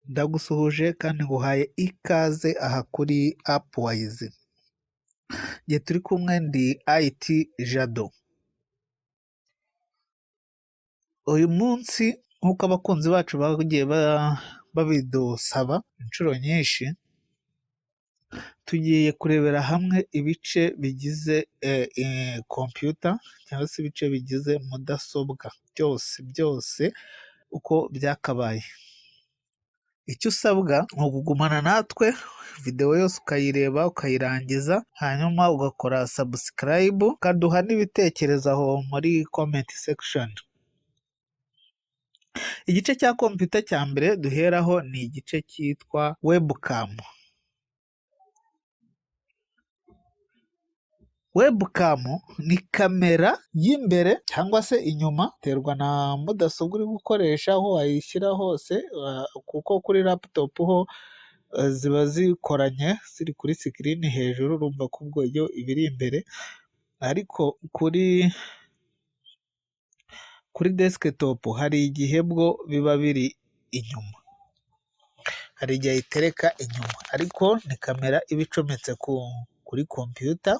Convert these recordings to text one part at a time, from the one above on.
Ndagusuhuje kandi nguhaye ikaze aha kuri Upwise. Njye turi kumwe ndi IT Jado. Uyu munsi nk'uko abakunzi bacu bagiye babidusaba inshuro nyinshi, tugiye kurebera hamwe ibice bigize computer cyangwa se ibice bigize mudasobwa byose uko byakabaye. Icyo usabwa ni ukugumana natwe videwo yose ukayireba ukayirangiza, hanyuma ugakora subscribe, ukaduha n'ibitekerezo aho muri comment section. Igice cya computer cya mbere duheraho ni igice cyitwa webcam. Webcam ni kamera y'imbere cyangwa se inyuma, terwa na mudasobwa uri gukoresha aho wayishyira hose, kuko kuri laptop ho ziba zikoranye ziri kuri screen hejuru, urumva ko ubwo yo ibiri imbere, ariko kuri desktop hari igihe bwo biba biri inyuma, hari igihe ayitereka inyuma, ariko ni kamera iba icometse kuri computer,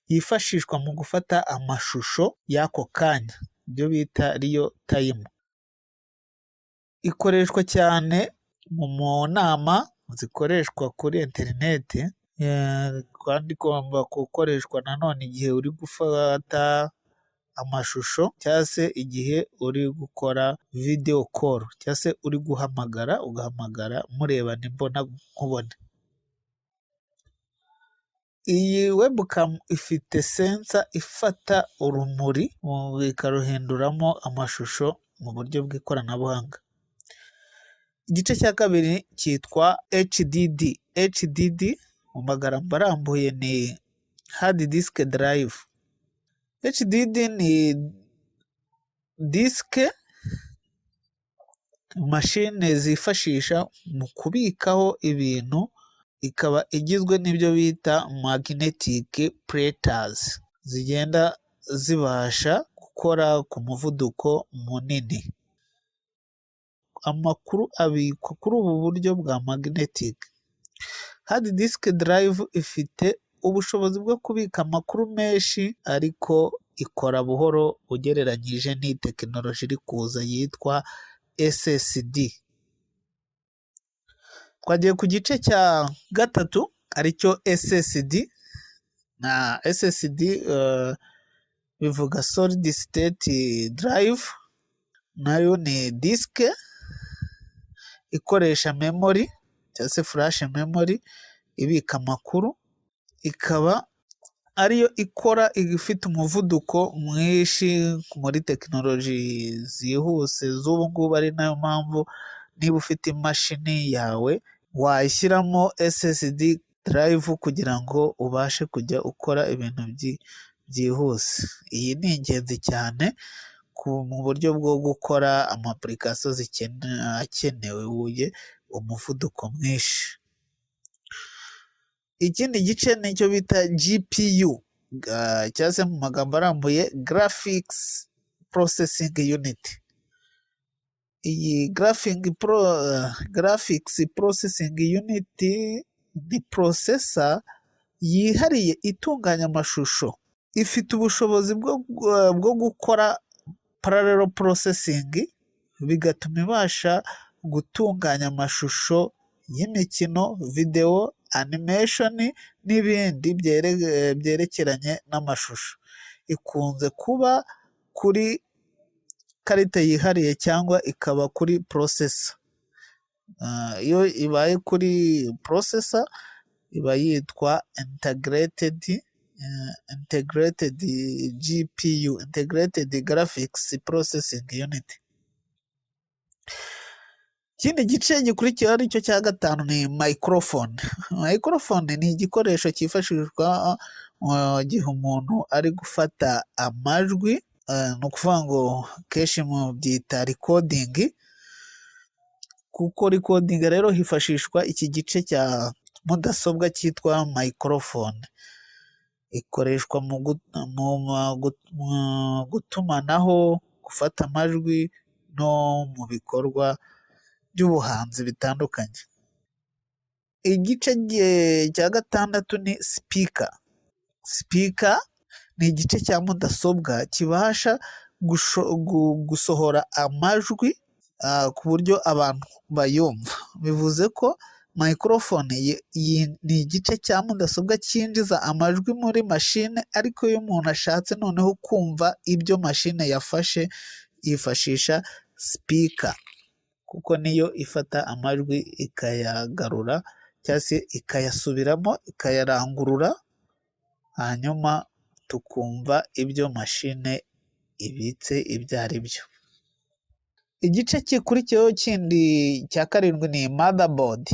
yifashishwa mu gufata amashusho y'ako kanya, ibyo bita real time. Ikoreshwa cyane mu nama zikoreshwa kuri interineti, kandi igomba gukoreshwa nanone igihe uri gufata amashusho cyangwa se igihe uri gukora video call cyangwa se uri ugahamagara murebana imbona nkubone. Iyi webcam ifite sensor ifata urumuri ikaruhinduramo amashusho mu buryo bw'ikoranabuhanga. Igice cya kabiri cyitwa HDD. HDD mu magambo arambuye ni hard disk drive. HDD ni disike mashine zifashisha mu kubikaho ibintu, ikaba igizwe n'ibyo bita magnetic platters, zigenda zibasha gukora ku muvuduko munini. Amakuru abikwa kuri ubu buryo bwa magnetic. Hard disk drive ifite ubushobozi bwo kubika amakuru menshi, ariko ikora buhoro ugereranyije n'iyi tekinoloji iri kuza yitwa SSD. Twagiye ku gice cya gatatu aricyo SSD. Na SSD bivuga solid state drive, nayo ni disike ikoresha memory cyangwa se flash memory ibika amakuru, ikaba ariyo ikora ifite umuvuduko mwinshi muri tekinoloji zihuse z'ubu ngubu, ari nayo mpamvu niba ufite imashini yawe wayishyiramo SSD drive kugira ngo ubashe kujya ukora ibintu byihuse. Iyi ni ingenzi cyane mu buryo bwo gukora amapplication akenewe umuvuduko mwinshi. Ikindi gice nicyo bita GPU cyangwa se mu magambo arambuye Graphics Processing Unit. Iyi Graphics Processing Unit ni processor yihariye itunganya amashusho, ifite ubushobozi bwo gukora parallel processing, bigatuma ibasha gutunganya amashusho y'imikino, video, animation n'ibindi byerekeranye n'amashusho. Ikunze kuba kuri karita yihariye cyangwa ikaba kuri processor. Iyo ibaye kuri processor iba yitwa integrated GPU, integrated graphics processing unit. Ikindi gice gikurikira aricyo cya gatanu ni microphone. Microphone ni igikoresho cyifashishwa mu gihe umuntu ari gufata amajwi, ni ukuvuga ngo kenshi mu byita recording. Kuko recording rero hifashishwa iki gice cya mudasobwa cyitwa microphone. Ikoreshwa mu gutumanaho, gufata amajwi no mu bikorwa by'ubuhanzi bitandukanye. Igice cya gatandatu ni speaker. Speaker ni igice cya mudasobwa kibasha gusohora amajwi ku buryo abantu bayumva. Bivuze ko microphone ni igice cya mudasobwa cyinjiza amajwi muri mashine, ariko iyo umuntu ashatse noneho kumva ibyo mashine yafashe yifashisha speaker, kuko niyo ifata amajwi ikayagarura cyangwa se ikayasubiramo ikayarangurura, hanyuma tukumva ibyo mashine ibitse ibyo ari byo. Igice gikurikiyeho kindi cya karindwi ni motherboard.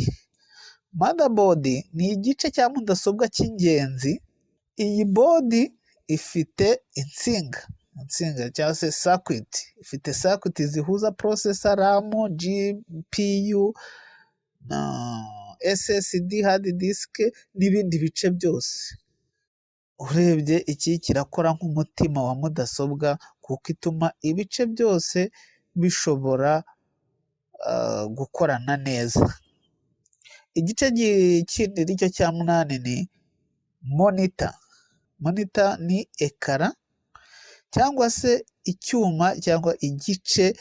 Motherboard ni igice cya mudasobwa cy'ingenzi. Iyi board ifite insinga cyangwa se circuit, ifite circuit zihuza processor, RAM, GPU na SSD, hard disk n'ibindi bice byose. Urebye iki kirakora nk'umutima wa mudasobwa, kuko ituma ibice byose bishobora gukorana neza. Igice kindi aricyo cya munani ni monitor. Monitor ni ekara cyangwa se icyuma cyangwa igice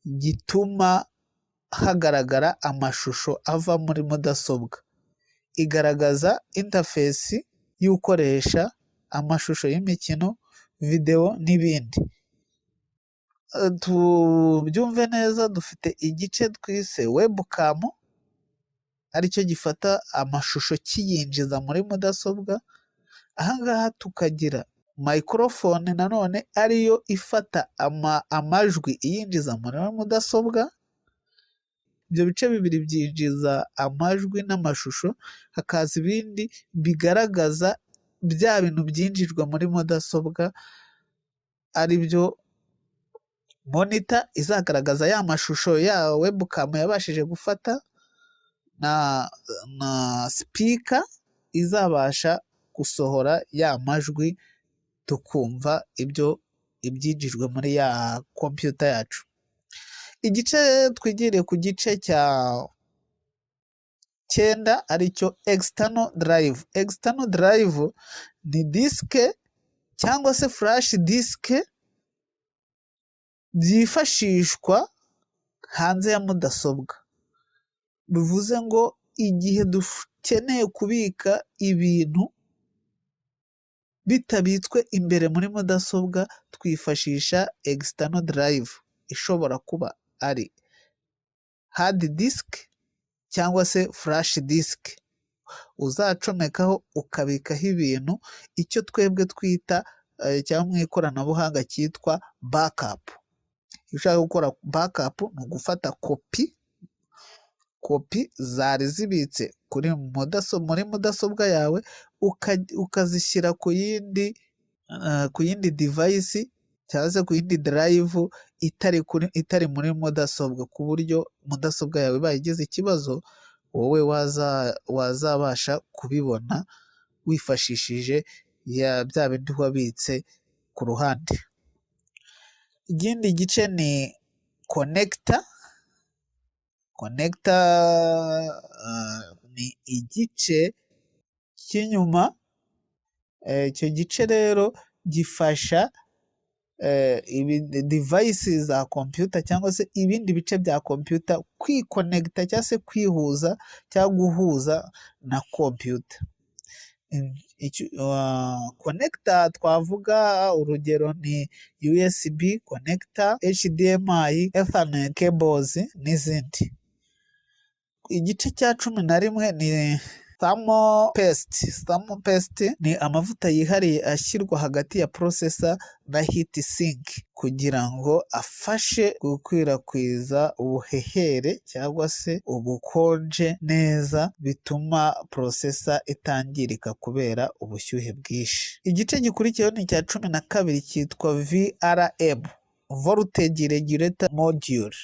gituma hagaragara amashusho ava muri mudasobwa. Igaragaza interface y'ukoresha amashusho y'imikino, video n'ibindi. Tubyumve neza, dufite igice twise webcam, aricyo gifata amashusho kiyinjiza muri mudasobwa. Ahangaha tukagira microphone nanone ariyo ifata amajwi iyinjiza muri mudasobwa. Ibyo bice bibiri byinjiza amajwi n'amashusho, hakaza ibindi bigaragaza bya bintu byinjijwe muri mudasobwa, ari byo monitor izagaragaza ya mashusho ya webcam yabashije gufata, na speaker izabasha gusohora ya majwi tukumva ibyinjijwe muri ya computer yacu. Igice twigiriye ku gice cya 9 aricyo external drive. External drive ni diske cyangwa se flash diske byifashishwa hanze ya mudasobwa. Bivuze ngo igihe dukeneye kubika ibintu bitabitswe imbere muri mudasobwa, twifashisha external drive, ishobora kuba ari hard disk cyangwa se flash disk uzacomekaho ukabikaho ibintu, icyo twebwe twita cyangwa mu ikoranabuhanga cyitwa backup. Iyo ushaka gukora backup ni ugufata kopi zari zibitse muri mudasobwa yawe, ukazishyira ku yindi device cyangwa se ku yindi drive itari muri mudasobwa, ku buryo mudasobwa yawe ibaye igize ikibazo, wowe wazabasha kubibona wifashishije bya bindi wabitse ku ruhande. Ikindi gice ni connector. Ni igice cy'inyuma. Icyo gice rero gifasha device za computer cyangwa se ibindi bice bya computer kwikonegita cyangwa se kwihuza cyangwa guhuza na computer. Connector twavuga urugero ni USB connector, HDMI, Ethernet cables n'izindi. Igice cya 11 ni thermopaste. Ni amavuta yihariye ashyirwa hagati ya processor na heat sink kugira ngo afashe gukwirakwiza ubuhehere cyangwa se ubukonje neza, bituma processor itangirika kubera ubushyuhe bwinshi. Igice gikurikiyeho ni cya 12 cyitwa VRM, voltage regulator module.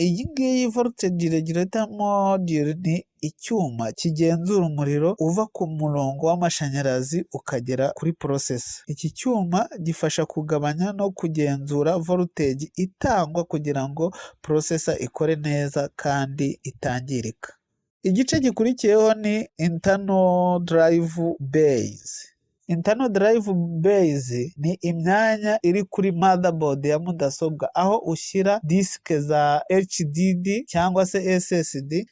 Iyi ngiyi voltage regulator module ni icyuma kigenzura umuriro uva ku murongo w'amashanyarazi ukagera kuri processor. Iki cyuma gifasha kugabanya no kugenzura voltage itangwa kugira ngo processor ikore neza kandi itangirika. Igice gikurikiyeho ni internal drive base. Internal drive base ni imyanya iri kuri motherboard ya mudasobwa, aho ushyira disike za HDD cyangwa se SSD.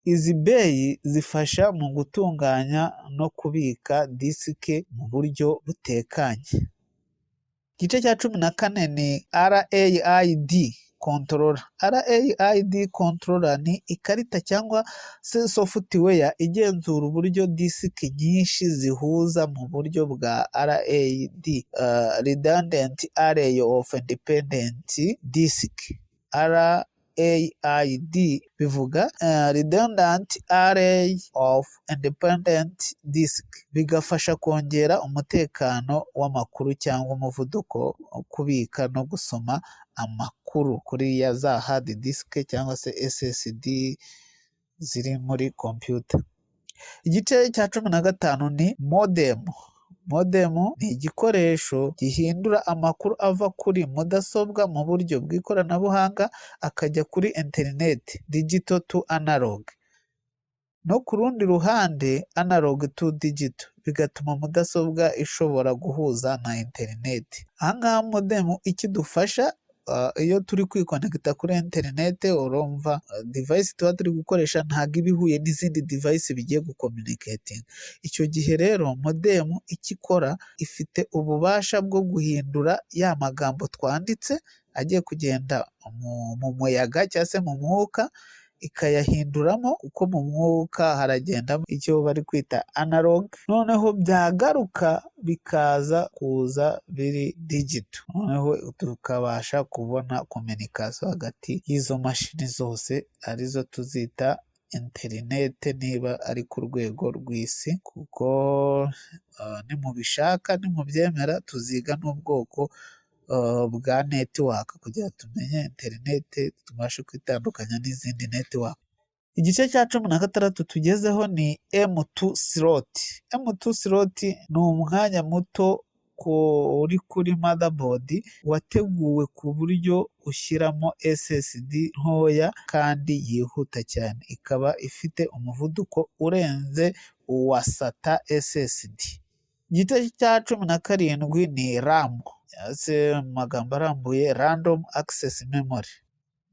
Izi bay zifasha mu gutunganya no kubika disike mu buryo butekanye. Igice cya 14 ni RAID controller. RAID controller ni ikarita cyangwa se software igenzura uburyo disiki nyinshi zihuza mu buryo bwa RAID, redundant array of independent disk. RAID bivuga redundant array of independent disk, bigafasha kongera umutekano w'amakuru cyangwa umuvuduko kubika no gusoma amakuru kuri ya za hard disk cyangwa se SSD ziri muri computer. Igice cya 15 ni modem. Modem ni igikoresho gihindura amakuru ava kuri mudasobwa mu buryo bw'ikoranabuhanga akajya kuri internet, digital to analog. No ku rundi ruhande analog to digital, bigatuma mudasobwa ishobora guhuza na internet. Ahangaha modem ikidufasha iyo turi kwikonekita kuri internet, urumva device tuba turi gukoresha ntabwo iba ihuye n'izindi device bigiye gucommunicating. Icyo gihe rero modem ikikora ifite ububasha bwo guhindura ya magambo twanditse agiye kugenda mu muyaga cyangwa se mu mwuka, ikayahinduramo uko mu mwuka haragendamo icyo bari kwita analog, noneho byagaruka bikaza kuza biri digital, noneho tukabasha kubona communication hagati y'izo mashini zose arizo tuzita internet niba ari ku rwego rw'isi, kuko nimubishaka nimubyemera tuziga n'ubwoko bwa network kugira tumenye internet tubashe kwitandukanya n'izindi network. Igice cya 16 tugezeho ni M2 slot. M2 slot ni umwanya muto uri kuri motherboard wateguwe ku buryo ushyiramo SSD ntoya kandi yihuta cyane, ikaba ifite umuvuduko urenze uwa SATA SSD. Igice cya 17 ni RAM, mu magambo arambuye random access memory.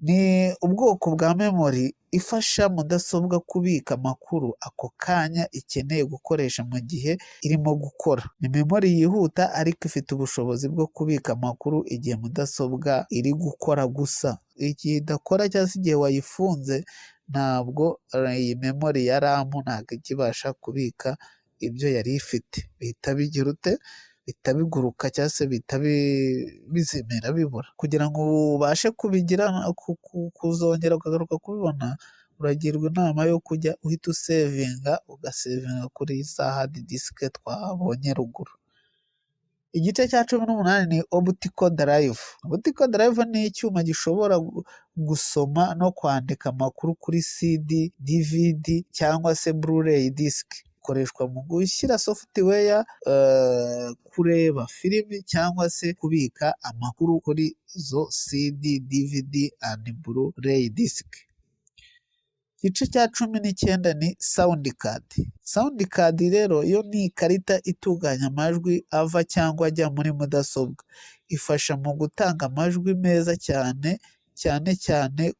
Ni ubwoko bwa memory ifasha mudasobwa kubika amakuru ako kanya ikeneye gukoresha mu gihe irimo gukora. Ni memory yihuta ariko ifite ubushobozi bwo kubika amakuru igihe mudasobwa iri gukora gusa. Igihe idakora cyangwa se igihe wayifunze, ntabwo iyi memory ya RAM ntabwo ikibasha kubika ibyo yari ifite, bihita bigira ute, bihita biguruka cyangwa se bihita bizimira bibura. Kugira ngo ubashe kubigira kuzongera ukagaruka kubibona, uragirwa inama yo kujya uhita ugasevinga kuri za hard disk twabonye ruguru. Igice cya 18 ni optical drive. Optical drive ni icyuma gishobora gusoma no kwandika amakuru kuri CD, DVD cyangwa se Blu-ray disk. Ikoreshwa mu gushyira software, kureba filimi cyangwa se kubika amakuru kuri zo CD, DVD and Blu-ray disk. Igice cya 19 ni sound card. Sound card rero yo ni ikarita itunganya amajwi ava cyangwa ajya muri mudasobwa. Ifasha mu gutanga amajwi meza cyane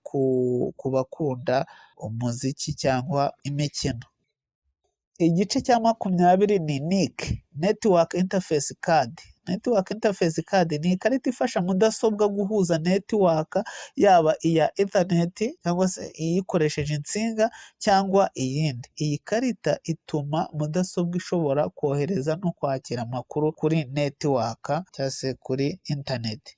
ku bakunda umuziki cyangwa imikino. Igice cya 20 ni NIC, network interface card. Network interface card ni ikarita ifasha mudasobwa guhuza network, yaba iya Ethernet cyangwa se iyikoresheje insinga cyangwa iyindi. Iyi karita ituma mudasobwa ishobora kohereza no kwakira amakuru kuri network cyangwa se kuri internet.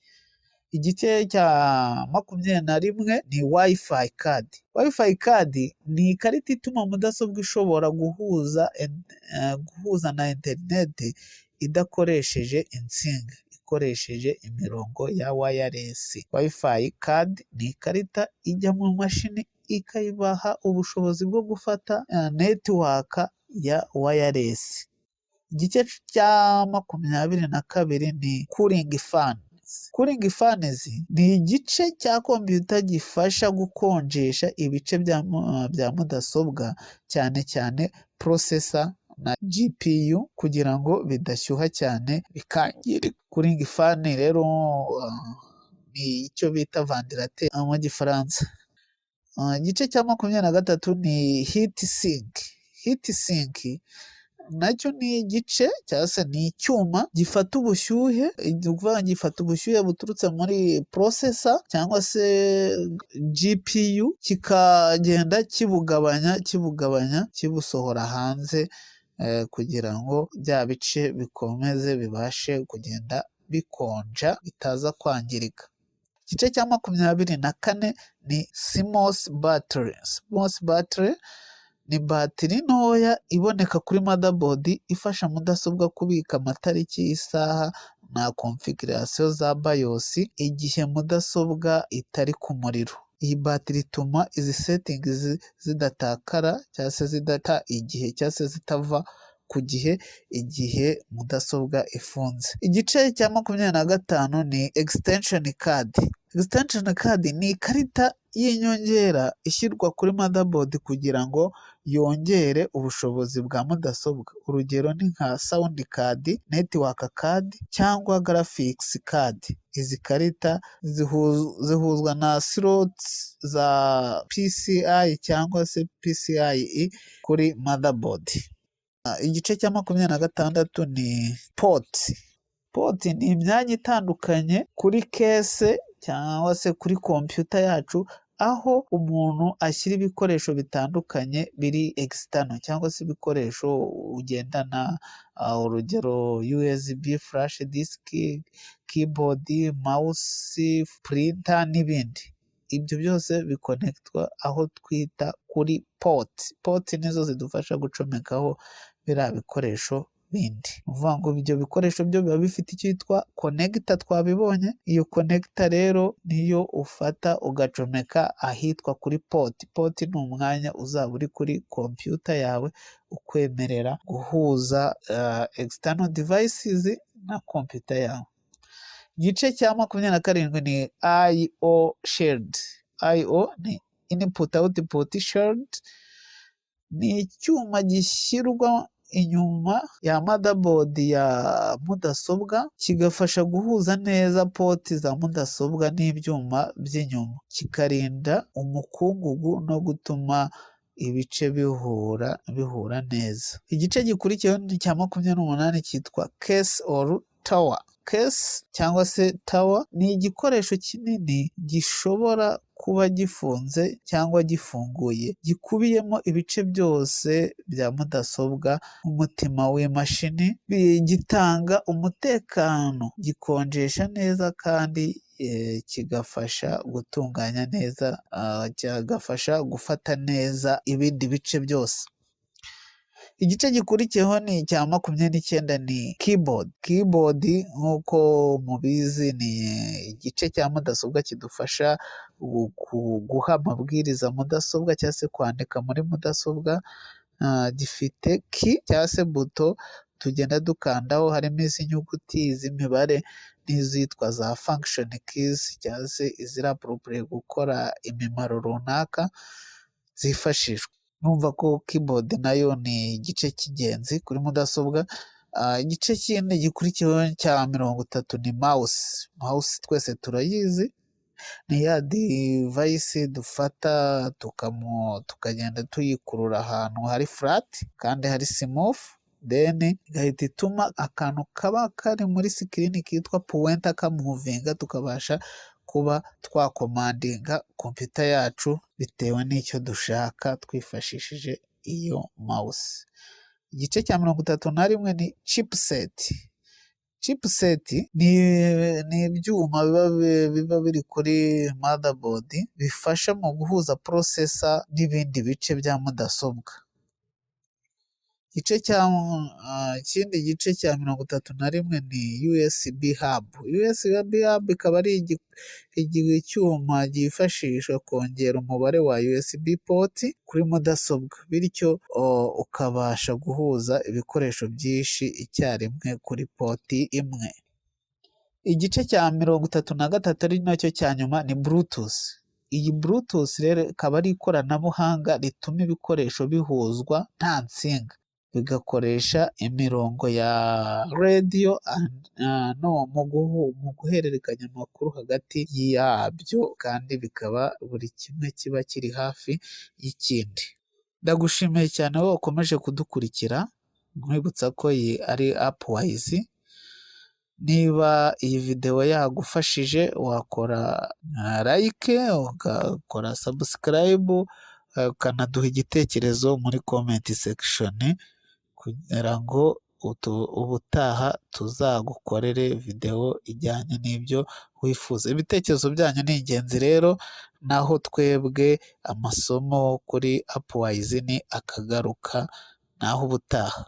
Igice cya 21 ni Wi-Fi card. Wi-Fi card ni ikarita ituma mudasobwa ishobora guhuza na internet idakoresheje insinga. ikoresheje imirongo ya wireless. Wi-Fi card ni ikarita ijya mu mashini ikayibaha ubushobozi bwo gufata network ya wireless. Igice cya 22 ni cooling fans. Cooling fans ni igice cya computer gifasha gukonjesha ibice bya mudasobwa cyane cyane processor na GPU kugira ngo bidashyuha cyane bikangirika. Cooling fan rero ni icyo bita ventilateur mu gifaransa. Igice cya 23 ni heat sink. Heat sink nacyo ni igice cyangwa se ni icyuma gifata ubushyuhe, gifata ubushyuhe buturutse muri processor cyangwa se GPU kikagenda kibugabanya kibusohora hanze kugira ngo bya bice bikomeze bibashe kugenda bikonja bitaza kwangirika. Igice cya 24 ni CMOS battery. CMOS battery ni batiri ntoya iboneka kuri motherboard ifasha mudasobwa kubika amatariki, isaha na configuration za BIOS igihe mudasobwa itari ku muriro. Iyi batiri ituma izi settings zidatakara cyangwa se zidata igihe cyangwa se zitava ku gihe igihe mudasobwa ifunze. Igice cya 25 ni extension card. Extension card ni ikarita y'inyongera ishyirwa kuri motherboard kugira ngo yongere ubushobozi bwa mudasobwa. Urugero ni nka sound card, network card cyangwa graphics card. Izi karita zihuzwa na slots za PCI cyangwa se PCIe kuri motherboard. Igice cya 26 ni port. Port ni imyanya itandukanye kuri case cyangwa se kuri computer yacu, aho umuntu ashyira ibikoresho bitandukanye biri external cyangwa se ibikoresho ugendana, urugero USB, flash disk, keyboard, mouse, printer n'ibindi. Ibyo byose bikonectwa aho twita kuri port. Port nizo zidufasha gucomekaho biriya bikoresho bindi. Uvuga ngo ibyo bikoresho byo biba bifite icyo yitwa connector twabibonye. Iyo connector rero niyo ufata ugacomeka ahitwa kuri port. Port ni umwanya uzaba uri kuri computer yawe ukwemerera guhuza external devices na computer yawe. Igice cya 27 ni I/O shield. I/O ni input output shield. Ni icyuma gishyirwa inyuma ya motherboard ya mudasobwa kigafasha guhuza neza port za mudasobwa n'ibyuma by'inyuma, kikarinda umukungugu no gutuma ibice bihura neza. Igice gikurikiyeho ni cya 28 cyitwa case or tower. Case cyangwa se tower ni igikoresho kinini gishobora kuba gifunze cyangwa gifunguye, gikubiyemo ibice byose bya mudasobwa, umutima w'imashini, gitanga umutekano, gikonjesha neza kandi kigafasha gutunganya neza, kigafasha gufata neza ibindi bice byose. Igice gikurikiyeho ni icya 29 ni keyboard. Keyboard nk'uko mubizi ni igice cya mudasobwa kidufasha guha amabwiriza mudasobwa cyangwa se kwandika muri mudasobwa. Gifite key cyangwa se buto tugenda dukandaho, harimo izi nyuguti, izi mibare n'izitwa za function keys cyangwa se iziri appropriate gukora imimaro runaka zifashishwa. Numva ko keyboard nayo ni igice cy'ingenzi kuri mudasobwa. Igice kindi gikurikiyeho cya 30 ni mouse. Mouse twese turayizi, ni ya device dufata tukagenda tuyikurura ahantu hari flat kandi hari smooth, then igahita ituma akantu kaba kari muri screen kitwa pointer kamuvinga, tukabasha kuba twakomandinga computer yacu bitewe n'icyo dushaka twifashishije iyo mouse. Igice cya 31 ni chipset. Chipset ni ibyuma biba biri kuri motherboard bifasha mu guhuza processor n'ibindi bice bya mudasobwa. ikindi gice cya 31 ni USB hub. USB hub ikaba ari icyuma cyifashishwa kongera umubare wa USB port kuri mudasobwa, bityo ukabasha guhuza ibikoresho byinshi icyarimwe kuri poti imwe. Igice cya 33 ari nacyo cya nyuma ni Bluetooth. Iyi Bluetooth rero ikaba ari ikoranabuhanga rituma ibikoresho bihuzwa nta nsinga, bigakoresha imirongo ya radio mu guhererekanya amakuru hagati yabyo, kandi bikaba buri kimwe kiba kiri hafi y'ikindi. Ndagushimiye cyane wowe ukomeje kudukurikira, nkwibutsa ko iyi ari Upwise. Niba iyi video yagufashije wakora like, ugakora subscribe, ukanaduha igitekerezo muri comment section kugira ngo ubutaha tuzagukorere video ijyanye n'ibyo wifuza. Ibitekerezo byanyu ni ingenzi rero, naho twebwe amasomo kuri Upwise ni akagaruka, naho ubutaha.